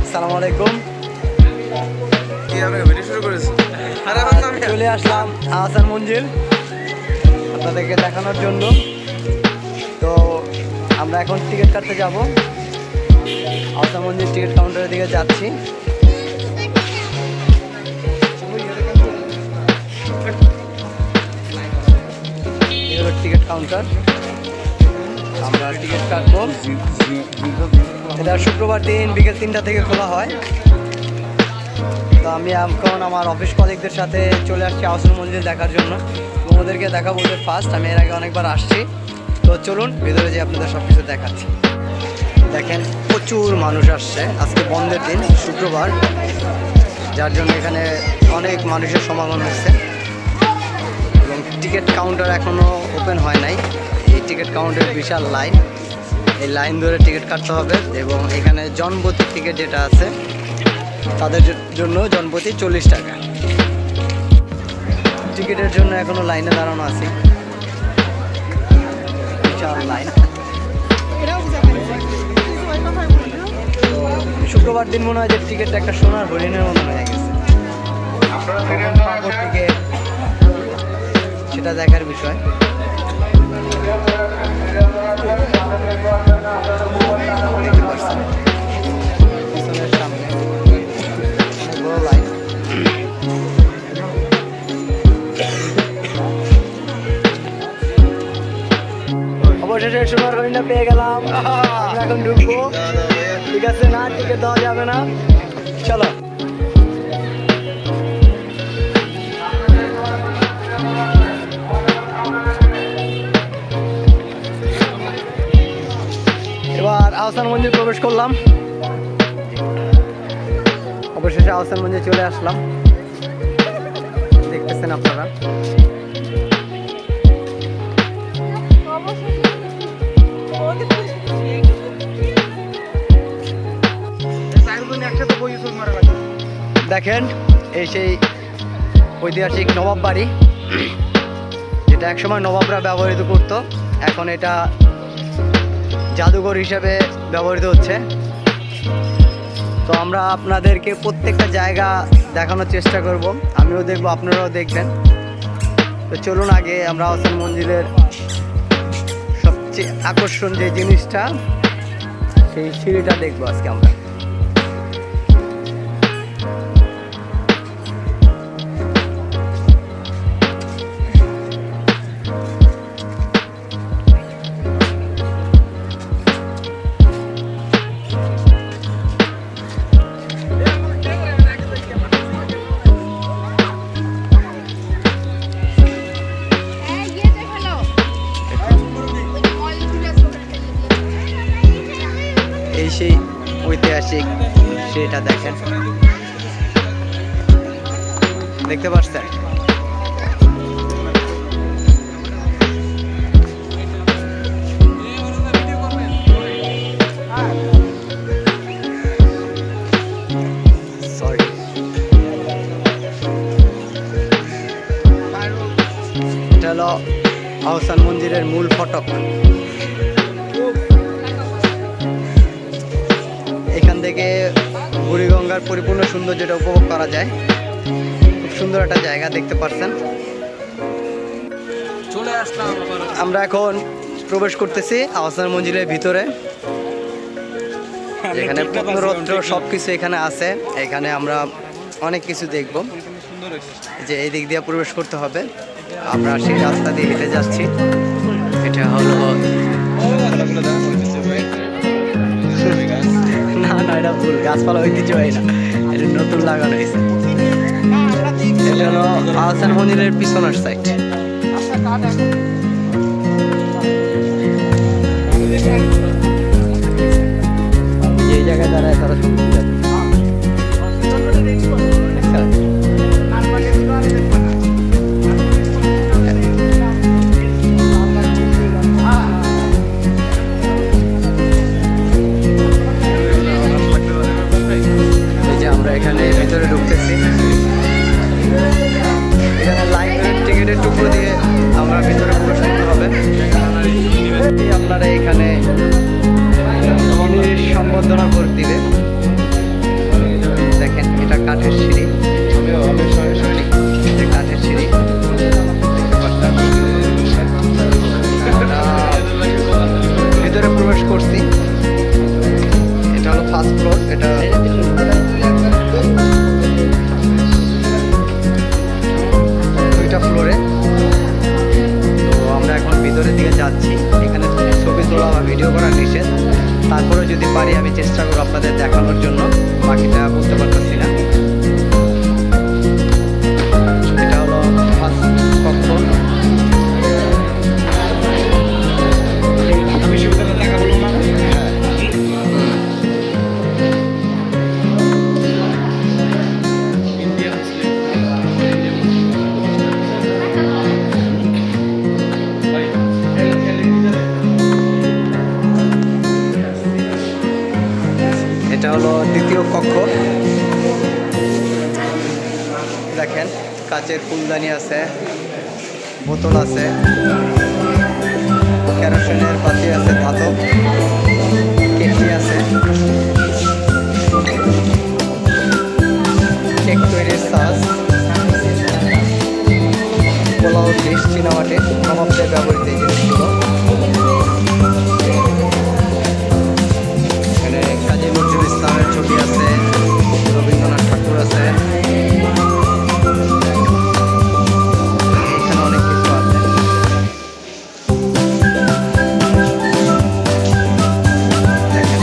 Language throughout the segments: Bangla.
আসসালামু আলাইকুম। চলে আসলাম আহসান মঞ্জিল আপনাদেরকে দেখানোর জন্য। তো আমরা এখন টিকিট কাটতে যাব। আহসান মঞ্জিল টিকিট কাউন্টারের দিকে যাচ্ছি। টিকিট কাউন্টার, আমরা টিকিট কাটবো। এটা শুক্রবার দিন বিকেল 3টা থেকে খোলা হয়। তো আমি এখন আমার অফিস কলিগদের সাথে চলে আসছি আহসান মঞ্জিল দেখার জন্য। ওদেরকে দেখা বলতে ফার্স্ট, আমি এর আগে অনেকবার আসছি। তো চলুন ভিতরে যে আপনাদের সব কিছু দেখাচ্ছি। দেখেন প্রচুর মানুষ আসছে, আজকে বন্ধের দিন শুক্রবার, যার জন্য এখানে অনেক মানুষের সমাগম হচ্ছে। এবং টিকিট কাউন্টার এখনও ওপেন হয় নাই। এই টিকিট কাউন্টারের বিশাল লাইন, এই লাইন ধরে টিকিট কাটতে হবে। এবং এখানে জনপ্রতি টিকিট যেটা আছে তাদের জন্য জনপ্রতি 40 টাকা। টিকিটের জন্য এখনো লাইনে দাঁড়ানো আছি, বিশাল লাইন। শুক্রবার দিন মনে হয় যে টিকিটটা একটা সোনার হরিণের মতো হয়ে গেছে। টিকিট সেটা দেখার বিষয়। দেখতে পাচ্ছেন পিছনের সামনে বড় লাইন। অবশেষে সোনার হরিণটা পেয়ে গেলাম। আমরা এখন ঢুকবো, ঠিক আছে? না, টিকিট দেওয়া যাবে না। চলো। এবার আহসান মঞ্জিল প্রবেশ করলাম। অবশেষে আহসান মঞ্জিল চলে আসলাম, দেখতেছেন আপনারা। দেখেন এই সেই ঐতিহাসিক নবাব বাড়ি, যেটা একসময় নবাবরা ব্যবহৃত করত। এখন এটা জাদুঘর হিসেবে ব্যবহৃত হচ্ছে। তো আমরা আপনাদেরকে প্রত্যেকটা জায়গা দেখানোর চেষ্টা করব, আমিও দেখব, আপনারাও দেখবেন। তো চলুন আগে আমরা আহসান মঞ্জিলের সবচেয়ে আকর্ষণ যে জিনিসটা, সেই সিঁড়িটা দেখবো আজকে আমরা। এই সেই ঐতিহাসিক সেটা দেখেন, দেখতে পাচ্ছেন? সরি, এটা হলো আহসান মঞ্জিলের মূল ফটক। এখান থেকে বুড়িগঙ্গার পরিপূর্ণ সৌন্দর্যটা উপভোগ করা যায়। খুব সুন্দর একটা জায়গা, দেখতে পাচ্ছেন। চলে আসলাম, আমরা এখন প্রবেশ করতেছি আহসান মঞ্জিলের ভিতরে। এখানে প্রত্নরত্ন সবকিছু এখানে আছে। এখানে আমরা অনেক কিছু দেখব। যে এই দিক দিয়ে প্রবেশ করতে হবে, আমরা সেই রাস্তা দিয়ে হেঁটে যাচ্ছি। এটা হলো না না, এটা ভুল, গাছপালা ঐতিহ্যবাহী না, এটা নতুন লাগানো হয়েছে। এটা হলো আহসান মঞ্জিলের পিছনের সাইড। এই জায়গায় দাঁড়ায় তারা এখানে ভিতরে ঢুকতেছি। এখানে লাইন টিকিটের টুকরো দিয়ে আমরা ভিতরে সম্বর্ধনা করে দিবে। দেখেন এটা কাঠের সিঁড়ি, কাঠের সিঁড়ি ভিতরে প্রবেশ করছি। এটা হলো ফার্স্ট ফ্লোর। এটা দুইটা ফ্লোরে। তো আমরা এখন ভিতরের দিকে যাচ্ছি। এখানে ছবি তোলা বা ভিডিও করা নিষেধ, তারপরে যদি পারি আমি চেষ্টা করবো আপনাদের দেখানোর জন্য, বাকিটা বলতে পারতেছি না। এটা হলো ফার্স্ট কক্ষ। আমি সুবিধাটা দেখা বলবো না। এটা হলো দ্বিতীয় কক্ষ। দেখেন কাচের ফুলদানি আছে, বোতল আছে, কেরোসিনের পাতি আছে, ধাতব কেটলি আছে, কেক তৈরির সাজ, পোলাও ডিশ, চীনামাটি, নবাবদের ব্যবহৃত এই জিনিসগুলো। এখানে কাজী নজরুল ইসলামের ছবি আছে, রবীন্দ্রনাথ ঠাকুর আছে, এখানে অনেক কিছু আছে। দেখেন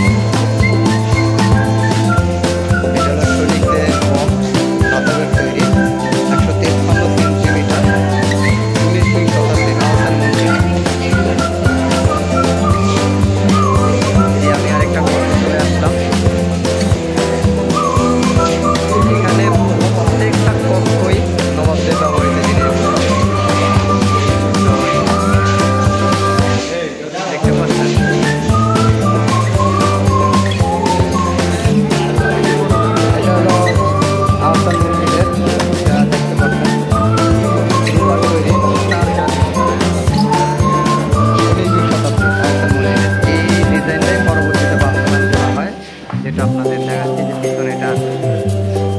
এটা হলো সৈনিকদের বক্স, ধাতবের তৈরি, 153 সেন্টিমিটার, 19 শতাব্দীর আহসান মন্দির। আমি আরেকটা কক্ষ চলে আসলাম। এখানে প্রত্যেকটা কক্ষই নবাবদের ব্যবহৃত জিনিসগুলো দেখতে পাচ্ছেন। এটা হলো আহসান মন্দিরের, যা দেখতে পাচ্ছেন সিলভার তৈরি, 19 শতাব্দীর আহসান মন্দিরের। এই ডিজাইনটাই পরবর্তীতে বাস্তবায়ন করা হয়, যেটা আপনাদের দেখাচ্ছে যে পিছনে এটা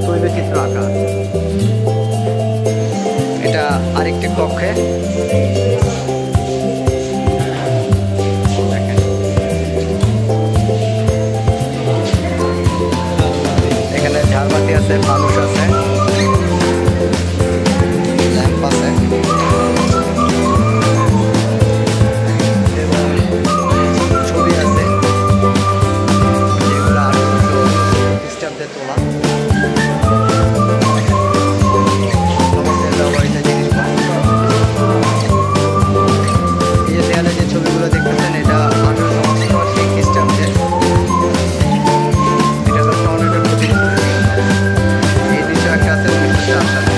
তৈলচিত্র আঁকা। এটা আরেকটি কক্ষে। দেখেন এখানে ঝাড়বাতি আছে, ফানুস আছে, ল্যাম্প আছে এবং ছবি আছে, যেগুলো 1800 খ্রিস্টাব্দে তোলা। নবাবদের ব্যবহৃত জিনিসগুলো। এই যে দেয়ালে যে ছবিগুলো দেখতেছেন, এটা 1888 খ্রিস্টাব্দে। এটা হলো টর্নেডোর প্রতিচ্ছবি। এই দৃশ্য একটা আছে 1904 সালে।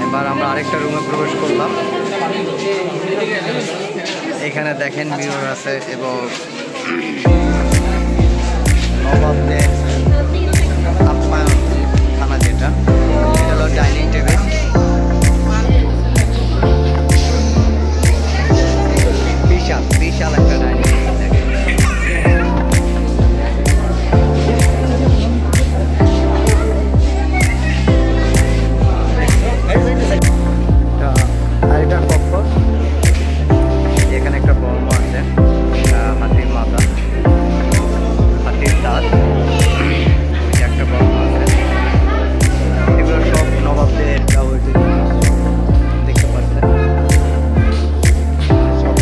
এবার আমরা আরেকটা রুমে প্রবেশ করলাম। এখানে দেখেন মিরর আছে এবং নবাবদের আপ্যায়ন খানা, যেটা এটা হলো ডাইনিং টেবিল। বিশাল বিশাল একটা ডাইনিং টেবিল। দেখেন আরেকটা কক্ষ। এখানে একটা বর্ম আছে, হাতির মাথা, হাতির দাঁত, একটা বর্ম আছে। এগুলো সব নবাবদের ব্যবহৃত জিনিস, দেখতে পাচ্ছেন। সব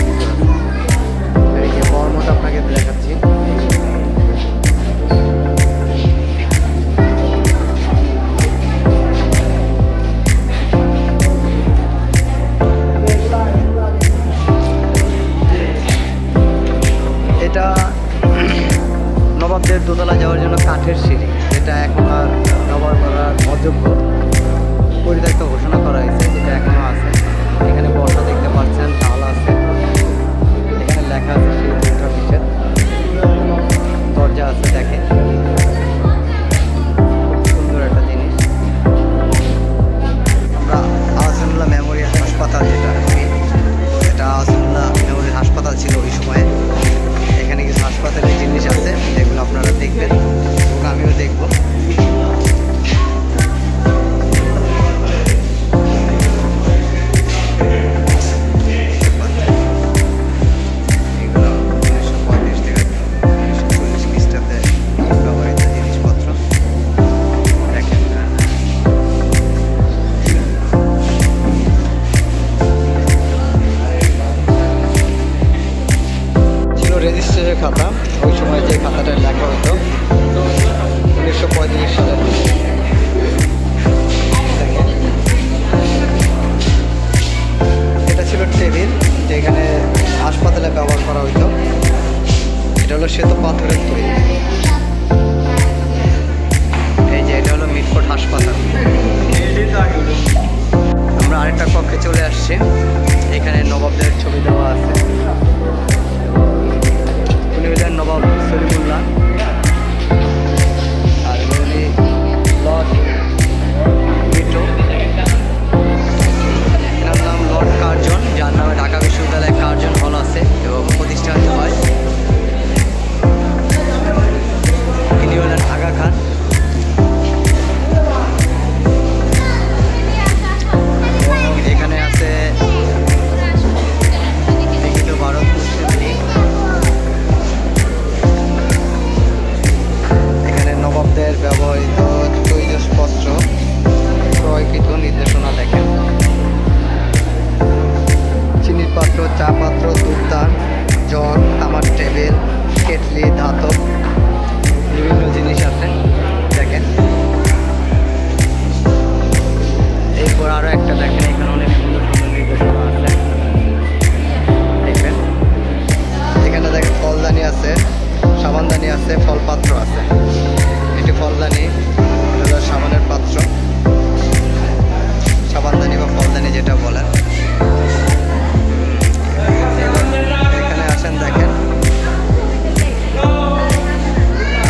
এই যে বর্মটা আপনাকে দেখাচ্ছি। এটা নবাবদের দোতলা যাওয়ার জন্য কাঠের সিঁড়ি, যেটা এখন আর ব্যবহার করার অযোগ্য, পরিত্যক্ত ঘোষণা করা হয়েছে, যেটা এখনো আছে। এখানে বর্ষা দেখতে পাচ্ছেন, তালা আছে, এখানে লেখা আছে নিষেধ, দরজা আছে। দেখেন খুব সুন্দর একটা জিনিস। আমরা আহসানুল্লাহ মেমোরিয়াল হাসপাতাল, যেটা আহসানুল্লাহ মেমোরিয়াল হাসপাতাল ছিল, রেজিস্ট্রেশনের খাতা, ওই সময় যে খাতাটা লেখা হতো 1935 সালের। এটা ছিল টেবিল, যেখানে হাসপাতালে ব্যবহার করা হতো। এটা হলো শ্বেত পাথরের তৈরি। এই যে এটা হলো মিটফোর্ড হাসপাতাল। আমরা আরেকটা কক্ষে চলে আসছি। এখানে নবাবদের ছবি দেওয়া আছে। উনি হলেন নবাব সলিমুল্লাহ, আর উনি লর্ড মিটো। এনার নাম লর্ড কার্জন, যার নামে ঢাকা বিশ্ববিদ্যালয়ে কার্জন হল আছে এবং প্রতিষ্ঠানিত হয়। ইনি হলেন আগা খান। এখানে আছে লিখিত ভারত মুসলিম লীগ। এখানে নবাবদের ব্যবহৃত তৈজসপত্র ক্রয়কৃত নির্দেশনা দেখেন। চিনির পাত্র, চা পাত্র, দুধদান, জগ, তামার টেবিল, কেটলি, ধাতব বিভিন্ন জিনিস আছে দেখেন। এরপর আরো একটা দেখেন, এখানে অনেক সুন্দর সুন্দর নির্দেশনা আছে দেখবেন। এখানে দেখেন ফলদানি আছে, সাবানদানি আছে, ফলপাত্র আছে। এটি ফলদানি, এটা সাবানের পাত্র, সাবানদানি বা ফলদানি যেটা বলেন। এখানে আসেন দেখেন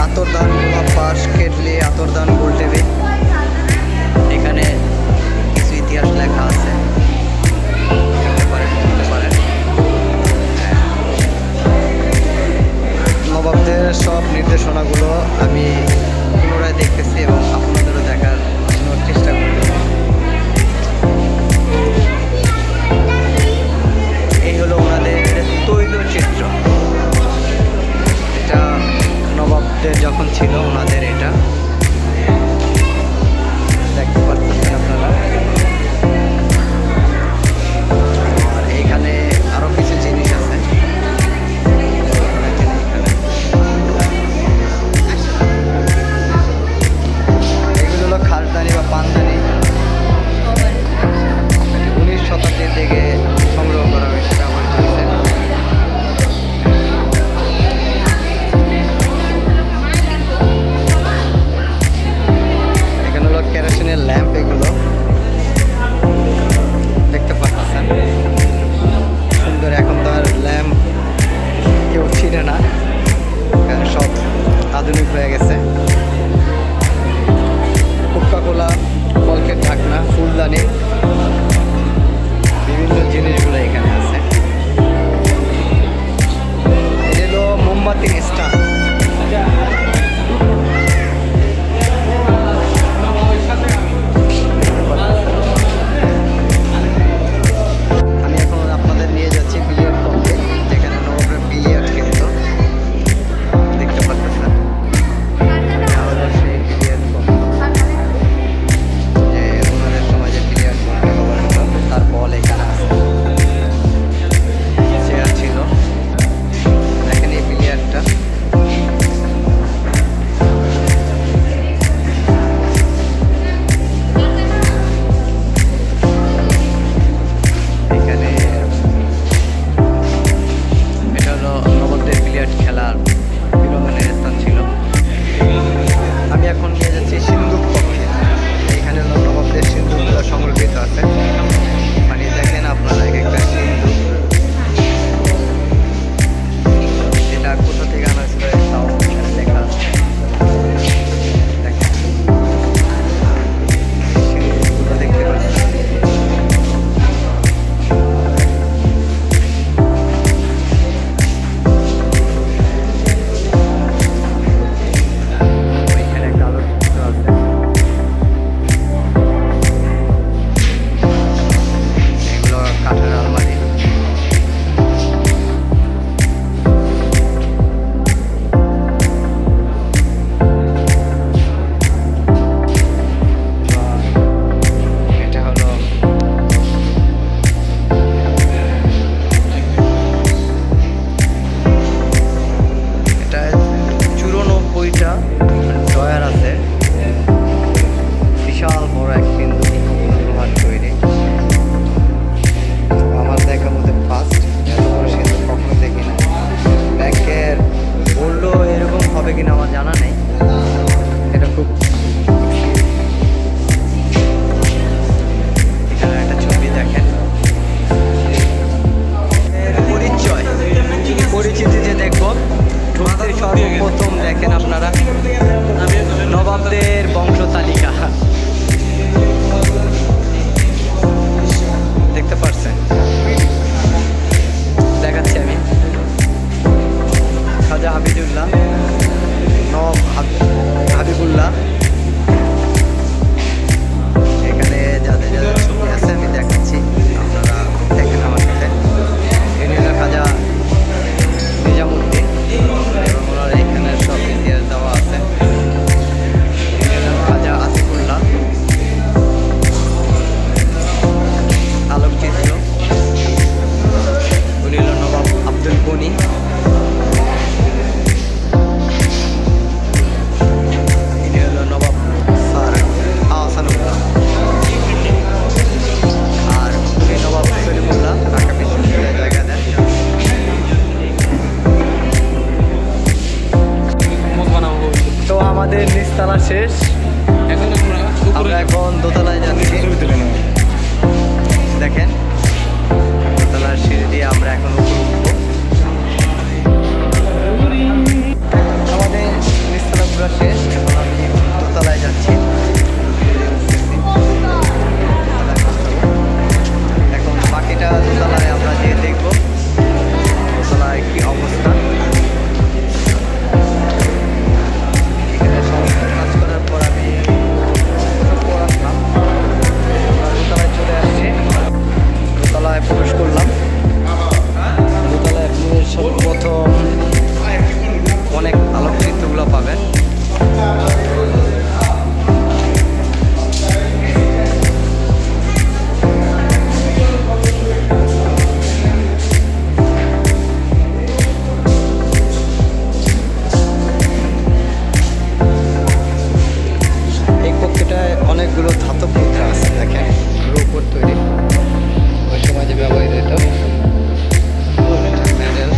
আতরদান, গোলাপ পাশ, কেটলি, আতরদান, গোল টেবিল। এখানে কিছু ইতিহাস লেখা আছে, বলতে পারেন। নবাবদের সব নির্দেশনাগুলো আমি পুনরায় দেখতেছি এবং আপনাদেরও দেখার চেষ্টা করব। এই হলো ওনাদের তৈলচিত্র। এটা নবাবদের যখন ছিল ওনাদের, এটা দেখতে পাচ্ছেন আপনারা। আর এইখানে আরো কিছু জিনিস আছে। এগুলো হলো খাসদানি বা পানদানি। 19 শতাব্দীর দিকে সংগ্রহ করা হয়েছে, ব্যবহৃত হয়েছে। শেষ, আমরা এখন দোতলায় যাচ্ছি। দেখেন দোতলার সিঁড়ি দিয়ে আমরা এখন উপরে উঠবো। আমাদের নিচতলা পুরো শেষ, এখন আমি দোতলায় যাচ্ছি। এখন বাকিটা দোতলায় আমরা যেয়ে দেখবো দোতলায় কি অবস্থা। এখানে সমস্ত কাজ করার পর আমি আসলাম, দোতলায় চলে আসছি। দোতলায় প্রবেশ করলাম। দোতলায় আপনাদের সর্বপ্রথম অনেক আলোকচিত্রগুলো পাবেন। এই কক্ষটায় অনেকগুলো ধাতব মুদ্রা আছে, দেখেন রূপোর তৈরি, ওই সময় যে ব্যবহৃত হতো মেডেল,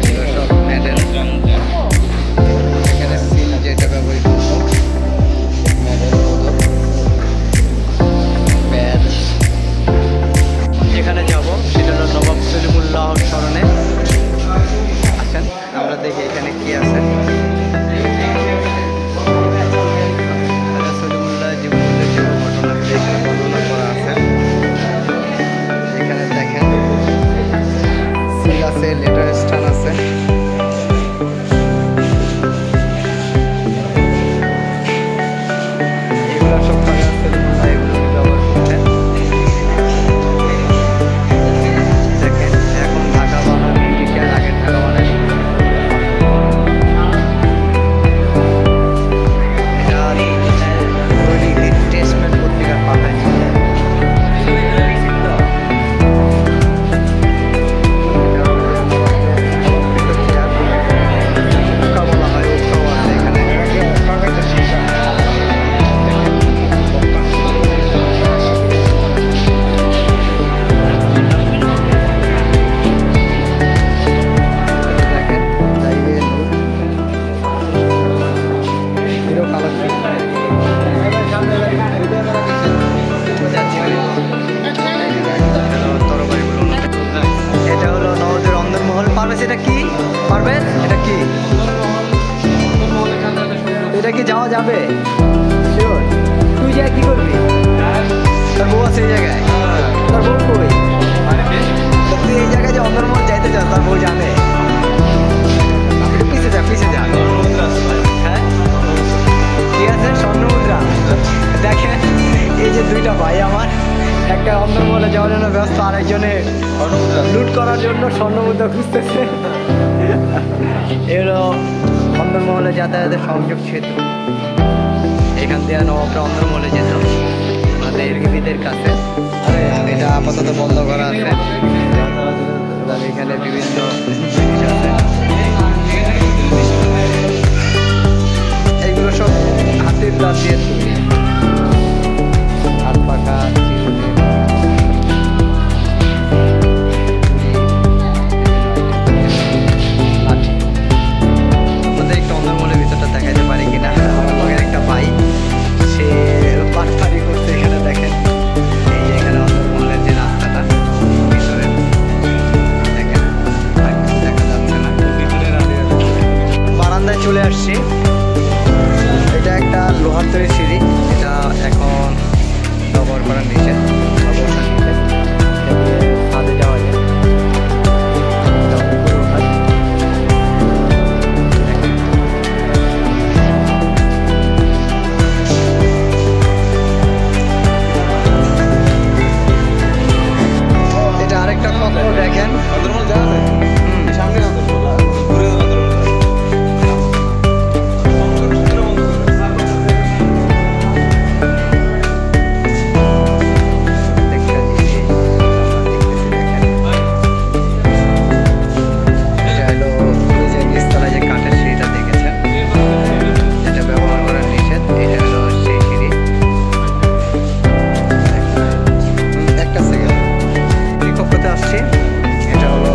এগুলো সব মেডেল। এখানে সিল যেটা ব্যবহৃত হতো, মেডেল, পদক, ব্যাজ। যেখানে যাব সেটা হলো নবাব সলিমুল্লাহ স্মরণে। আছেন, আমরা দেখি এখানে কি আছে। সলিমুল্লাহ জীবনের যে ঘটনা এখানে বর্ণনা করা আছে। এখানে দেখেন সিল আছে, লেটার স্টান আছে। এগুলো সব কাজে সলিমুল্লাহ এগুলো ব্যবহার করতেন। দেখেন এখন ঢাকা বানানো ইন্ডিয়ান, আগের ঢাকা বানানো। টেস্টমেন্ট পত্রিকার পাতায় ছিল। এটা হলো নওয়াজের অন্দরমহল। পারভেজ এটা কি? পারভেজ এটা কি? এটা কি যাওয়া যাবে? শিওর? তুই যা কি করবি? তোর বউ আছে এই জায়গায়? তোর বউ কই? তুই এই জায়গায় যে অন্দরমহল যাইতে চাস, তোর বউ জানে? পিছিয়ে যা, পিছিয়ে যা। হ্যাঁ ঠিক আছে, স্বর্ণ মুদ্রা। দেখেন এই যে দুইটা ভাই আমার, একটা অন্দরমহলে যাওয়ার জন্য ব্যস্ত, আরেকজনে লুট করার জন্য স্বর্ণ মুদ্রা খুঁজতেছে। এগুলো অন্দরমহলে যাতায়াতের সংযোগ সেতু। এখান থেকে নবাবরা অন্দরমহলে যেত আমাদের এলগিবিদের কাছে। এটা আপাতত বন্ধ করা আছে। এখানে বিভিন্ন জিনিস আছে, এগুলো সব হাতের দাঁত দিয়ে তৈরি, হাত পাখা, আপনাদের একটু অন্দরমহলের ভিতরটা দেখাইতে পারি কিনা। আমার লগের একটা ভাই, সে পাটপাড়ি করছে। এখানে দেখেন এই যে এখানে অন্দরমহলের যে রাস্তাটা ভিতরে দেখেন, দেখা যাচ্ছে না। বারান্দায় চলে আসছি। এটা একটা লোহার তৈরি সিঁড়ি, এটা এখন ব্যবহার করা নিষেধ, ছাদে যাওয়া যায়। এটা আরেকটা কক্ষ দেখেন, সামনে আসছি। এটা হলো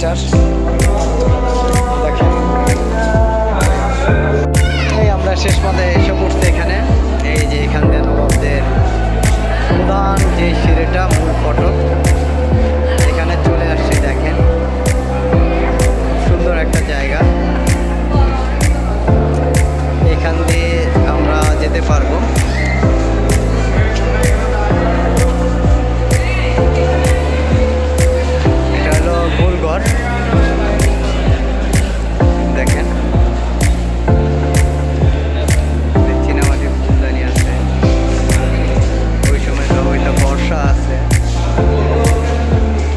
স্টার দেখেন। এই আমরা শেষ পথে এসে পড়ছি এখানে। এই যে এখান দিয়ে নবাবদের প্রধান যে সিঁড়িটা মূল ফটক এখানে চলে আসছে। দেখেন সুন্দর একটা জায়গা, এখান দিয়ে আমরা যেতে পারবো। এটা হলো গোলঘর দেখেন। চীনামাটি ফুলদানি আছে, ওই সময় তো ওইটা বর্ষা আছে,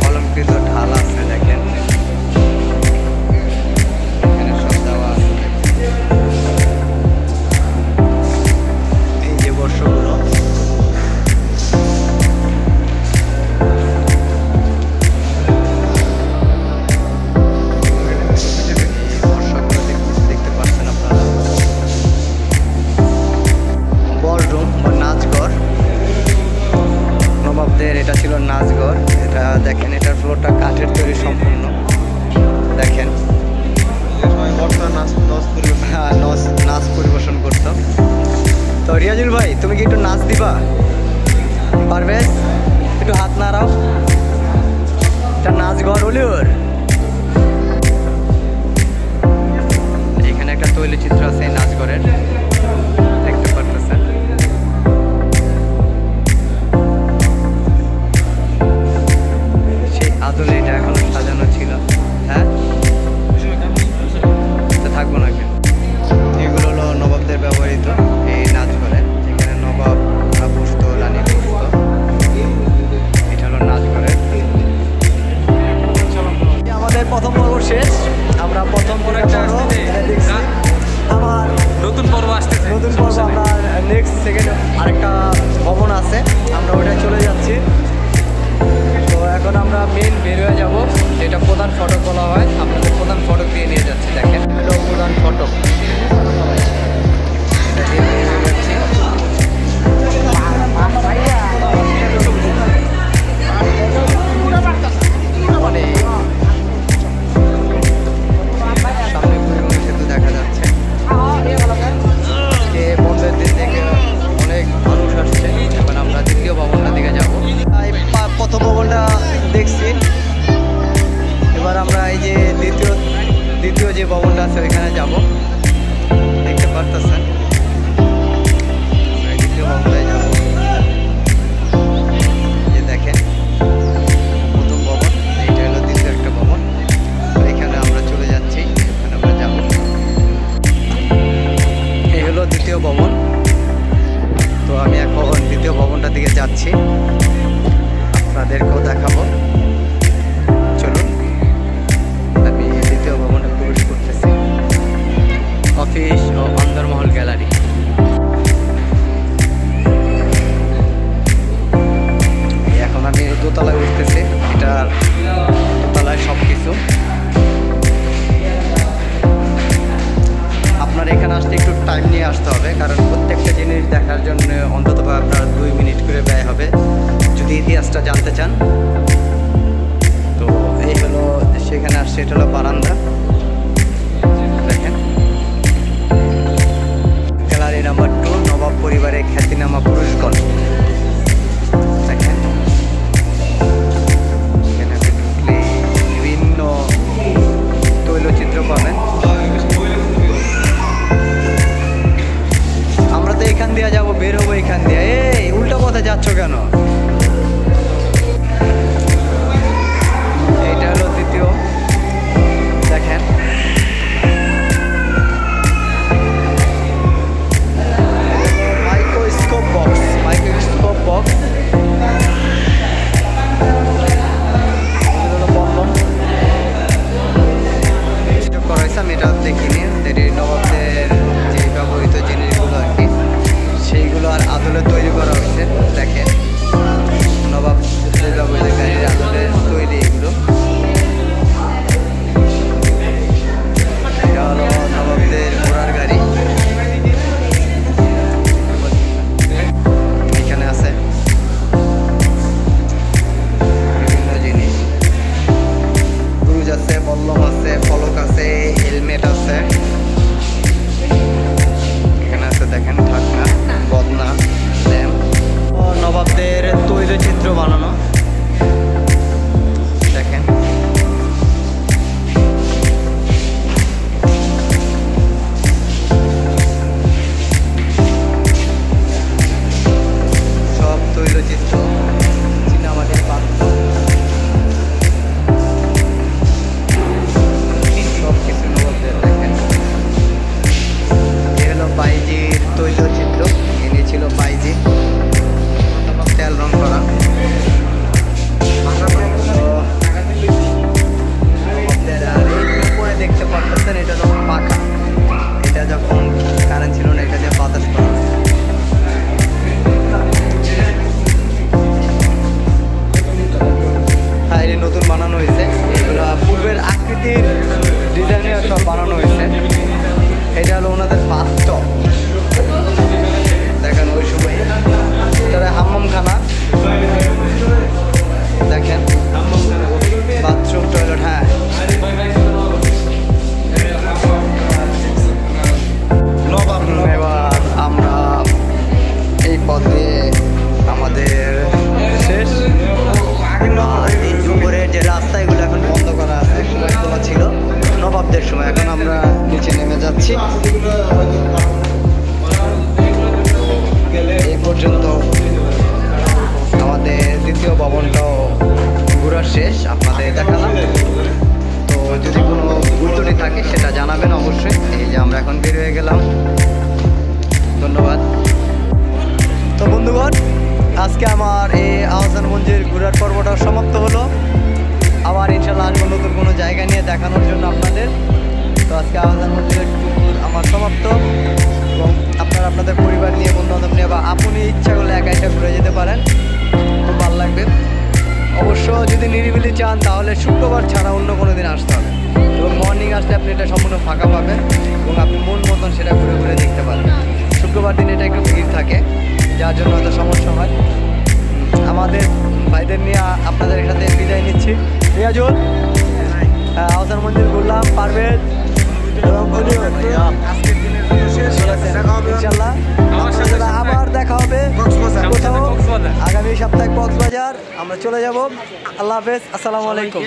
অলঙ্কৃত ঢাল আছে দেখেন। এখানে সব দেওয়া আছে, এই যে বর্ষগুলো। দেখতে পাচ্ছেন আপনারা বলরুম বা নাচঘর নবাবদের। এটা ছিল নাচঘর। এটা দেখেন, এটার ফ্লোরটা কাঠের তৈরি সম্পূর্ণ। দেখেন হ্যাঁ, নাচ পরিবেশন করতো। তো রিয়াজুল ভাই, তুমি কি একটু নাচ দিবা? পারবে? একটু হাত নাড়াও। এটা নাচঘর হলিউর। এখানে একটা তৈলচিত্র আছে এই নাচঘরের, দেখতে পারতেছেন। সেই আদলে এটা এখনো সাজানো ছিল। হ্যাঁ, থাকবো না কেন। এগুলো হলো নবাবদের ব্যবহৃত এই নাচঘরে, যেখানে নবাবরা বসতো, রানী বসতো। এটা হলো নাচঘরে। আমাদের প্রথম পর্ব শেষ। আমরা প্রথম পর্ব দেখছি। আমার নতুন পর্ব আসতেছে, নতুন পর্ব আমরা নেক্সট সেকেন্ড আরেকটা ভবন আছে, আমরা ওইটায় চলে যাচ্ছি। তো এখন আমরা মেন বের হয়ে যাবো, যেটা প্রধান ফটক বলা হয়। আপনাদের প্রধান ফটক দিয়ে নিয়ে যাচ্ছি। দেখেন এটা প্রধান ফটক, এটা দিয়ে বের হয়ে যাচ্ছি। অনেক সামনে পরিবহন সেতু দেখা যাচ্ছে। আজকে বন্ধের দিন থেকে অনেক মানুষ আসছে। এখন আমরা দ্বিতীয় ভবনটা দিকে যাবো। প্রথম ভবনটা দেখছি, এবার আমরা এই যে দ্বিতীয় যে ভবনটা আছে ওইখানে যাব। দেখতে পারতেছেন, দ্বিতীয় ভবনটায় যাব। যে দেখেন প্রথম ভবন, এইটা হলো দ্বিতীয় একটা ভবন। এখানে আমরা চলে যাচ্ছি, এখানে আমরা যাব। এই হলো দ্বিতীয় ভবন। তো আমি এখন দ্বিতীয় ভবনটার দিকে যাচ্ছি, আপনাদেরকেও দেখাবো। চলুন, আমি দ্বিতীয় ভবনে প্রবেশ করতেছি। অফিস ও অন্দরমহল গ্যালারি। এখন আমি দোতলায় উঠতেছি। এটার দোতলায় সব কিছু। আপনার এখানে আসতে একটু টাইম নিয়ে আসতে হবে, কারণ প্রত্যেকটা জিনিস দেখার জন্য অন্তত আপনার 2 মিনিট করে ব্যয় হবে যদি ইতিহাসটা জানতে চান। তো এই হলো সেখানে আসছে, এটা হলো বারান্দা। দেখেন গ্যালারি নাম্বার 2, নবাব পরিবারের খ্যাতিনামা পুরুষগণ। দেখেন এখানে ঢুকলে বিভিন্ন তৈলচিত্র পাবেন। আমরা তো এখান দিয়ে যাবো, বের হবো এখান দিয়ে। এই উল্টো পথে যাচ্ছ কেন? এইটা হলো দ্বিতীয়। দেখেন মাইক্রোস্কোপ আকৃতির ডিজাইনের সব বানানো হয়েছে। এটা হলো ওনাদের বাথটব, দেখেন ওই সময় এটা হাম্মামখানা, দেখেন বাথরুম টয়লেট। হ্যাঁ, এবার আমরা এই পথে আমাদের শেষ। এই উপরে যে রাস্তা এগুলো এখন বন্ধ করা আছে, এগুলো ছিল নবাবদের সময়। এখন আমরা নিচে নেমে যাচ্ছি। এই পর্যন্ত আমাদের দ্বিতীয় ভবনটাও ঘোরা শেষ, আপনাদের দেখালাম। তো যদি কোনো ভুল ত্রুটি থাকে সেটা জানাবেন অবশ্যই। এই যে আমরা এখন বের হয়ে গেলাম, ধন্যবাদ। তো বন্ধুগণ, আজকে আমার এই আহসান মঞ্জিল ঘোরার পর্বটা সমাপ্ত হলো। আবার ইনশাল্লাহ আসবো নতুন কোনো জায়গা নিয়ে দেখানোর জন্য আপনাদের। তো আজকে আহসান মঞ্জিলের ট্যুর আমার সমাপ্ত, এবং আপনারা আপনাদের পরিবার নিয়ে, বন্ধুবান্ধব নিয়ে বা আপনি ইচ্ছা করলে একা একা ঘুরে যেতে পারেন, খুব ভালো লাগবে। অবশ্য যদি নিরিবিলি চান তাহলে শুক্রবার ছাড়া অন্য কোনো দিন আসতে হবে, এবং মর্নিং আসলে আপনি এটা সম্পূর্ণ ফাঁকা পাবেন এবং আপনি মন মতন সেটা ঘুরে ঘুরে দেখতে পারবেন। শুক্রবার দিন এটা একটু ভিড় থাকে, যার জন্য হয়তো সমস্যা হয়। আমাদের ভাইদের নিয়ে আপনাদের সাথে বিদায় নিচ্ছি। রিয়াজুল, আহসান মঞ্জিল ঘুরলাম, পারভেজ এবং ইনশাল্লাহ আবার দেখা হবে কোথাও আগামী সপ্তাহে কক্সবাজার। আমরা চলে যাব। আল্লাহ হাফেজ, আসসালামু আলাইকুম।